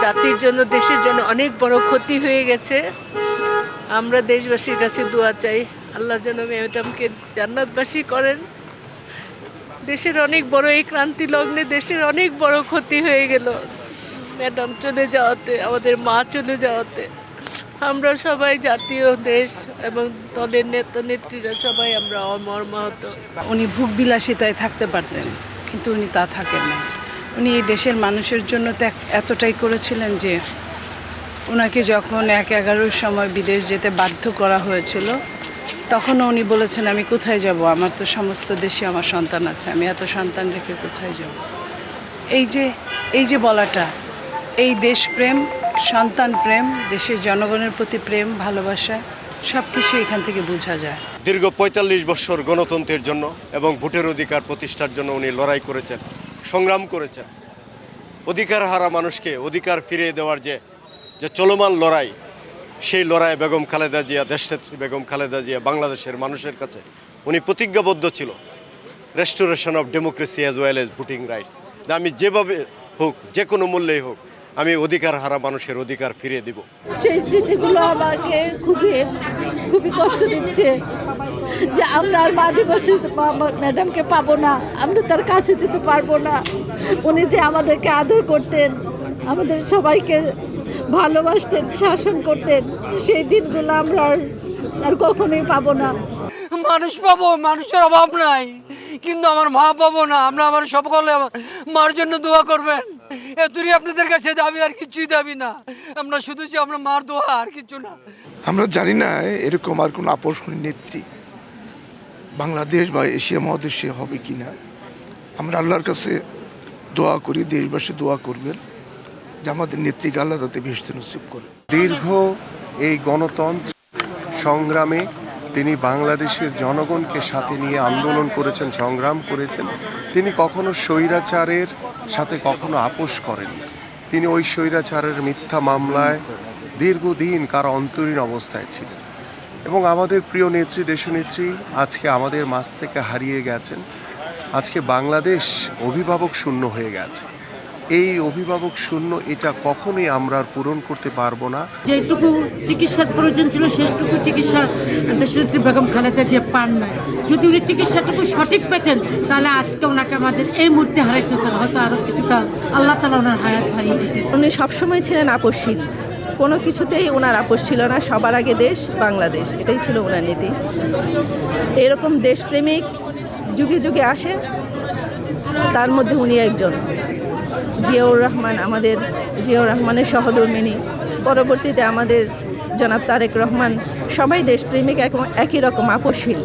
জাতির জন্য, দেশের জন্য অনেক বড় ক্ষতি হয়ে গেছে। আমরা দেশবাসীর কাছে দোয়া চাই, আল্লাহ যেন ম্যাডামকে জান্নাতবাসী করেন। দেশের অনেক বড় এই ক্রান্তি লগ্নে দেশের অনেক বড় ক্ষতি হয়ে গেল ম্যাডাম চলে যাওয়াতে, আমাদের মা চলে যাওয়াতে। আমরা সবাই জাতীয়, দেশ এবং দলের নেতা নেত্রীরা সবাই আমরা মর্মাহত। উনি ভোগ বিলাসিতায় থাকতে পারতেন, কিন্তু উনি তা থাকেন না। উনি এই দেশের মানুষের জন্য এতটাই করেছিলেন যে ওনাকে যখন ১/১১-র সময় বিদেশ যেতে বাধ্য করা হয়েছিল, তখনও উনি বলেছেন, আমি কোথায় যাব, আমার তো সমস্ত দেশে আমার সন্তান আছে, আমি এত সন্তান রেখে কোথায় যাব। এই যে বলাটা, এই দেশপ্রেম, সন্তান প্রেম, দেশের জনগণের প্রতি প্রেম, ভালোবাসা, সব কিছু এখান থেকে বোঝা যায়। দীর্ঘ ৪৫ বছর গণতন্ত্রের জন্য এবং ভোটের অধিকার প্রতিষ্ঠার জন্য উনি লড়াই করেছেন, সংগ্রাম করেছেন। অধিকার হারা মানুষকে অধিকার ফিরিয়ে দেওয়ার যে চলমান লড়াই, সেই লড়াইয়ে বেগম খালেদা জিয়া, দেশনেত্রী বেগম খালেদা জিয়া বাংলাদেশের মানুষের কাছে উনি প্রতিজ্ঞাবদ্ধ ছিল, restoration of democracy as well as voting rights. আমি যেভাবে হোক, যে কোনো মূল্যেই হোক, আমি অধিকার হারা মানুষের অধিকার ফিরিয়ে দিব। সেই স্মৃতিগুলো আমাকে খুবই কষ্ট দিচ্ছে যে আমরা আর মা দিবসে ম্যাডামকে পাবো না, আমরা তার কাছে যেতে পারবো না। উনি যে আমাদেরকে আদর করতেন, আমাদের সবাইকে ভালোবাসতেন, শাসন করতেন, সেই দিনগুলো আমরা আর কখনোই পাবো না। মানুষ পাবো, মানুষের অভাব নাই, কিন্তু আমার মা পাবো না। আমরা আমার সকলে মার জন্য দোয়া করবেন, এতই আপনাদের কাছে দাবি, আর কিছুই দাবি না। আমরা শুধু যে আমরা মার দোয়া, আর কিছু না। আমরা জানি না এরকম আর কোনো আকর্ষণীয় নেত্রী বাংলাদেশ বা এশিয়া মহাদেশে হবে কি না। আমরা আল্লাহর কাছে দোয়া করি, দেশবাসী দোয়া করবেন যে আমাদের নেত্রীকে আল্লাহ তাতে ভেস্তে নসিব করে। দীর্ঘ এই গণতন্ত্র সংগ্রামে তিনি বাংলাদেশের জনগণকে সাথে নিয়ে আন্দোলন করেছেন, সংগ্রাম করেছেন। তিনি কখনো স্বৈরাচারের সাথে কখনো আপোষ করেননি। তিনি ওই স্বৈরাচারের মিথ্যা মামলায় দীর্ঘদিন কারা অন্তরীণ অবস্থায় ছিলেন। এবং আমাদের প্রিয় নেত্রী, দেশনেত্রী আজকে আমাদের মাঝ থেকে হারিয়ে গেছেন। আজকে বাংলাদেশ অভিভাবক শূন্য হয়ে গেছে। এই অভিভাবক শূন্য, এটা কখনোই আমরা আর পূরণ করতে পারবো না। যেটুকু চিকিৎসার প্রয়োজন ছিল সেইটুকু চিকিৎসা দেশনেত্রী বেগম খালেদা জিয়া পান নাই। যদি উনি চিকিৎসাটুকু সঠিক পেতেন, তাহলে আজকে ওনাকে আমাদের এই মুহূর্তে হারাইতে হতো, হয়তো আরও কিছুটা আল্লাহ তাআলা ওনার হায়াত হারিয়ে দিতেন। উনি সবসময় ছিলেন আপোষশীল, কোনো কিছুতেই ওনার আপোষ ছিল না। সবার আগে দেশ, বাংলাদেশ, এটাই ছিল ওনার নীতি। এরকম দেশপ্রেমিক যুগে যুগে আসে, তার মধ্যে উনি একজন। জিয়াউর রহমান, আমাদের জিয়াউর রহমানের সহধর্মিণী, পরবর্তীতে আমাদের জনাব তারেক রহমান, সবাই দেশপ্রেমিক, একই রকম আপোষশীল।